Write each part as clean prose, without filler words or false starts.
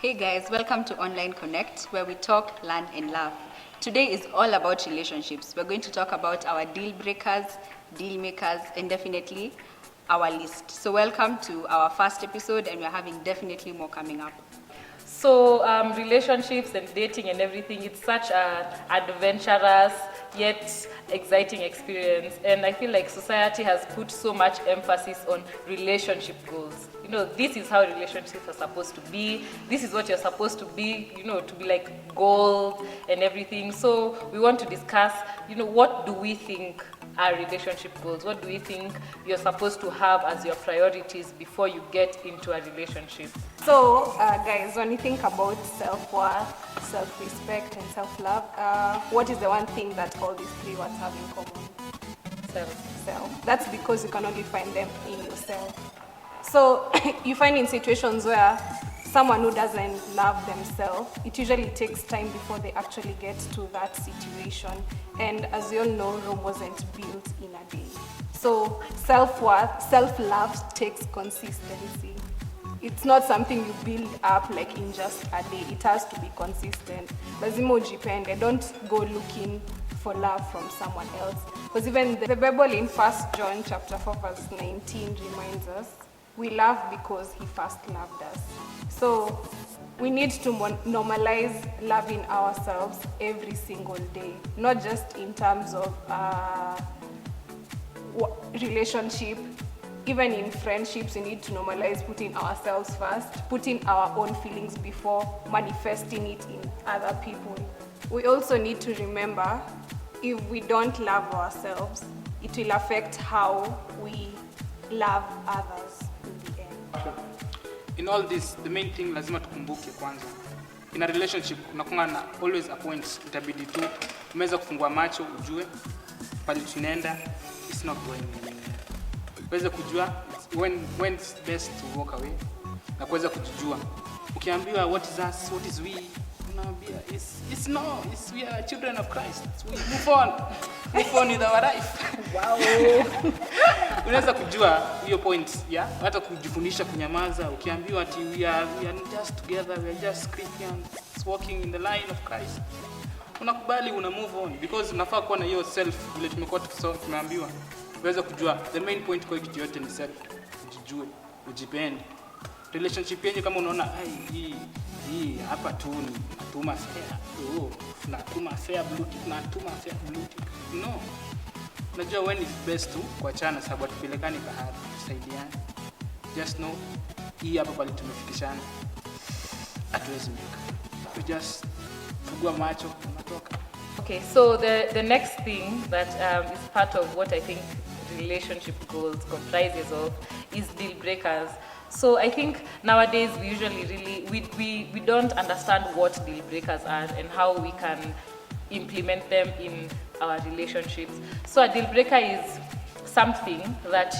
Hey guys, welcome to Online Connect, where we talk, learn, and laugh. Today is all about relationships. We're going to talk about our deal breakers, deal makers, and definitely our list. So welcome to our first episode, and we're having definitely more coming up. So relationships and dating and everything, it's such an adventurous yet exciting experience. And I feel like society has put so much emphasis on relationship goals. You know, this is how relationships are supposed to be. This is what you're supposed to be, to be like goals and everything. So we want to discuss, what do we think are relationship goals? What do we think you're supposed to have as your priorities before you get into a relationship? So, guys, when you think about self-worth, self-respect, and self-love, what is the one thing that all these three words have in common? Self. That's because you can only find them in yourself. So, you find in situations where someone who doesn't love themselves, it usually takes time before they actually get to that situation. And as you all know, Rome wasn't built in a day. So self-worth, self-love takes consistency. It's not something you build up like in just a day. It has to be consistent. Lazima ujipende. Don't go looking for love from someone else. Because even the Bible in 1 John chapter 4 verse 19 reminds us, we love because he first loved us. So we need to normalize loving ourselves every single day, not just in terms of relationship. Even in friendships, we need to normalize putting ourselves first, putting our own feelings before manifesting it in other people. We also need to remember, if we don't love ourselves, it will affect how we love others in the end. In all this, the main thing lazima tukumbuke kwanza. In a relationship, unakuwa na always a point, itabidi tu umeweza kufungua macho ujue pale tunaenda, it's not going anywhere. Uweze kujua when it's best to walk away na kuweza kujijua. Ukiambiwa what is us, what is we, unaambia we are children of Christ. We move on with our life. Wow. Unaweza kujua hiyo point, yeah? Hata kujifundisha kunyamaza. Ukiambiwa ati we are just together, we are just Christians walking in the line of Christ. Unakubali, una move on because unafaa kuwa na hiyo self vile tumekuwa tumeambiwa. Uweze kujua the main point kwa kitu yote ni self. Ujijue, ujipende. Relationship yenu kama unaona hii hapa tu ni natuma fair. Natuma fair blue tick, natuma fair blue tick. No. Najua when is best to kuachana sababu tupelekane bahari, tusaidiane. Just know hii hapa pale tumefikishana. Hatuwezi mika. We just fungua macho tunatoka. Okay, so the next thing that is part of what I think relationship goals comprises of is deal breakers. So I think nowadays we usually we don't understand what deal breakers are and how we can implement them in our relationships. So a deal breaker is something that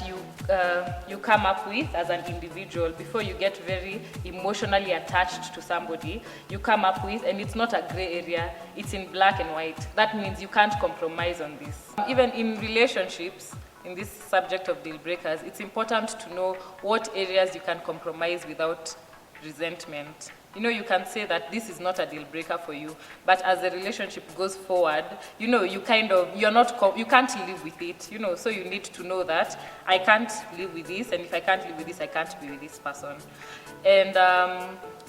you come up with as an individual before you get very emotionally attached to somebody. You come up with, and it's not a gray area, it's in black and white. That means you can't compromise on this. Even in relationships, in this subject of deal breakers, it's important to know what areas you can compromise without resentment. You can say that this is not a deal breaker for you, but as the relationship goes forward, you can't live with it, so you need to know that I can't live with this, and if I can't live with this, I can't be with this person. And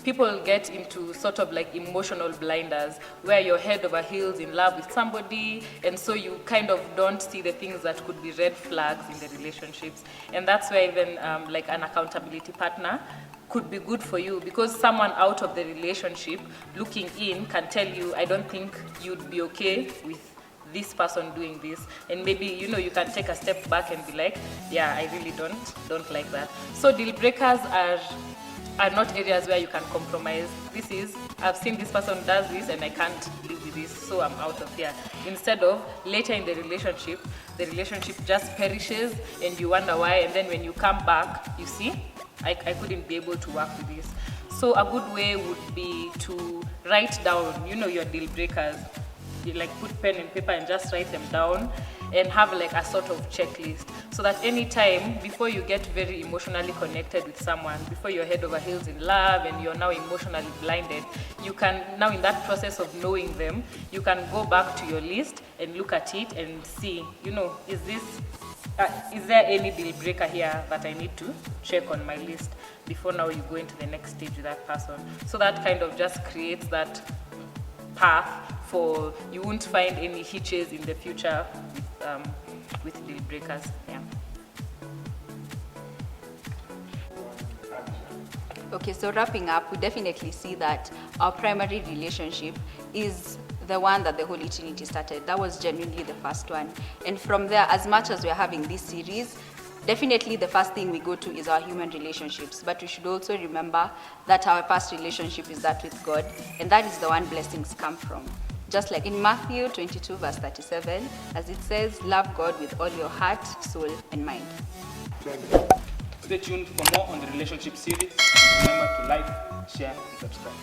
people get into sort of like emotional blinders where you're head over heels in love with somebody, and so you kind of don't see the things that could be red flags in the relationships. And that's where even like an accountability partner could be good for you, because someone out of the relationship looking in can tell you, I don't think you'd be okay with this person doing this, and maybe you can take a step back and be like, yeah, I really don't like that. So deal breakers are not areas where you can compromise. This is, I've seen this person does this and I can't live with this, so I'm out of here. Instead of later in the relationship just perishes and you wonder why, and then when you come back, you see, I couldn't be able to work with this. So a good way would be to write down, your deal breakers. like put pen and paper and just write them down and have like a sort of checklist, so that any time before you get very emotionally connected with someone, before you're head over heels in love and you're now emotionally blinded, you can now, in that process of knowing them, you can go back to your list and look at it and see, you know, is there any deal breaker here that I need to check on my list before now you go into the next stage with that person. So that kind of just creates that path for you won't find any hitches in the future with deal breakers. Yeah. Okay, so wrapping up, we definitely see that our primary relationship is the one that the Holy Trinity started. That was genuinely the first one. And from there, as much as we're having this series, definitely the first thing we go to is our human relationships. But we should also remember that our first relationship is that with God, and that is the one blessings come from. Just like in Matthew 22, verse 37, as it says, love God with all your heart, soul, and mind. Stay tuned for more on the relationship series. Remember to like, share, and subscribe.